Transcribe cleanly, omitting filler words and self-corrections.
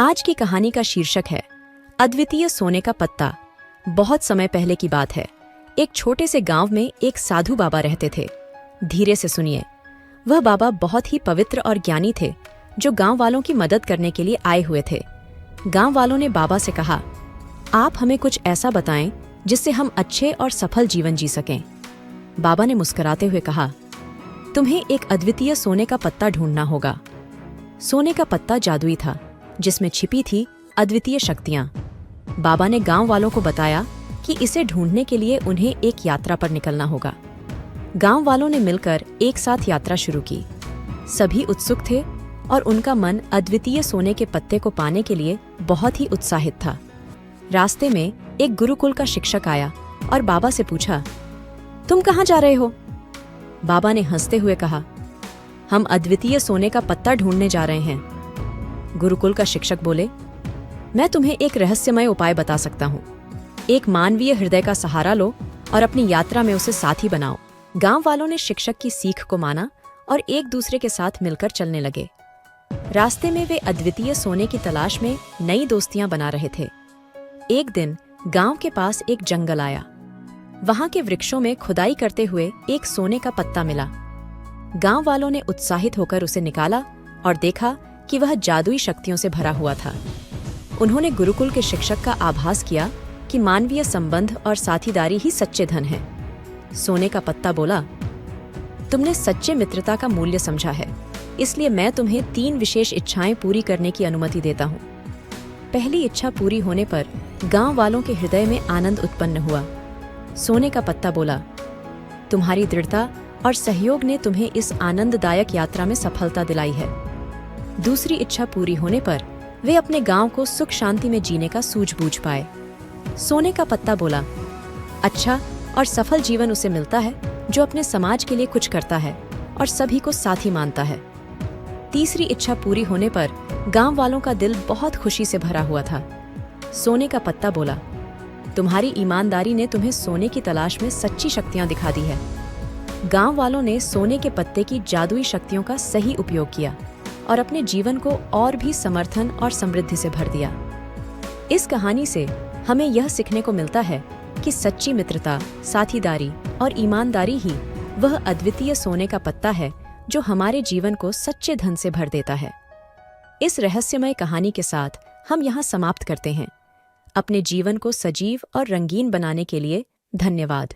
आज की कहानी का शीर्षक है अद्वितीय सोने का पत्ता। बहुत समय पहले की बात है। एक छोटे से गांव में एक साधु बाबा रहते थे। धीरे से सुनिए। वह बाबा बहुत ही पवित्र और ज्ञानी थे, जो गांव वालों की मदद करने के लिए आए हुए थे। गांव वालों ने बाबा से कहा, आप हमें कुछ ऐसा बताएं जिससे हम अच्छे और सफल जीवन जी सकें। बाबा ने मुस्कुराते हुए कहा, तुम्हें एक अद्वितीय सोने का पत्ता ढूंढना होगा। सोने का पत्ता जादुई था, जिसमें छिपी थी अद्वितीय शक्तियां। बाबा ने गांव वालों को बताया कि इसे ढूंढने के लिए उन्हें एक यात्रा पर निकलना होगा। गांव वालों ने मिलकर एक साथ यात्रा शुरू की। सभी उत्सुक थे और उनका मन अद्वितीय सोने के पत्ते को पाने के लिए बहुत ही उत्साहित था। रास्ते में एक गुरुकुल का शिक्षक आया और बाबा से पूछा, तुम कहाँ जा रहे हो? बाबा ने हंसते हुए कहा, हम अद्वितीय सोने का पत्ता ढूंढने जा रहे हैं। गुरुकुल का शिक्षक बोले, मैं तुम्हें एक रहस्यमय उपाय बता सकता हूँ। एक मानवीय हृदय का सहारा लो और अपनी यात्रा में उसे साथी बनाओ। गांव वालों ने शिक्षक की सीख को माना और एक दूसरे के साथ मिलकर चलने लगे। रास्ते में वे अद्वितीय सोने की तलाश में नई दोस्तियां बना रहे थे। एक दिन गांव के पास एक जंगल आया। वहां के वृक्षों में खुदाई करते हुए एक सोने का पत्ता मिला। गांव वालों ने उत्साहित होकर उसे निकाला और देखा कि वह जादुई शक्तियों से भरा हुआ था। उन्होंने गुरुकुल के शिक्षक का आभास किया कि मानवीय संबंध और साथीदारी ही सच्चे धन है। सोने का पत्ता बोला, तुमने सच्चे मित्रता का मूल्य समझा है, इसलिए मैं तुम्हें 3 विशेष इच्छाएं पूरी करने की अनुमति देता हूँ। पहली इच्छा पूरी होने पर गांव वालों के हृदय में आनंद उत्पन्न हुआ। सोने का पत्ता बोला, तुम्हारी दृढ़ता और सहयोग ने तुम्हें इस आनंददायक यात्रा में सफलता दिलाई है। दूसरी इच्छा पूरी होने पर वे अपने गांव को सुख शांति में जीने का सूझबूझ पाए। सोने का पत्ता बोला, अच्छा और सफल जीवन उसे मिलता है जो अपने समाज के लिए कुछ करता है और सभी को साथी मानता है। तीसरी इच्छा पूरी होने पर गांव वालों का दिल बहुत खुशी से भरा हुआ था। सोने का पत्ता बोला, तुम्हारी ईमानदारी ने तुम्हें सोने की तलाश में सच्ची शक्तियां दिखा दी है। गांव वालों ने सोने के पत्ते की जादुई शक्तियों का सही उपयोग किया और अपने जीवन को और भी समर्थन और समृद्धि से भर दिया। इस कहानी से हमें यह सीखने को मिलता है कि सच्ची मित्रता, साथीदारी और ईमानदारी ही वह अद्वितीय सोने का पत्ता है जो हमारे जीवन को सच्चे धन से भर देता है। इस रहस्यमय कहानी के साथ हम यहाँ समाप्त करते हैं। अपने जीवन को सजीव और रंगीन बनाने के लिए धन्यवाद।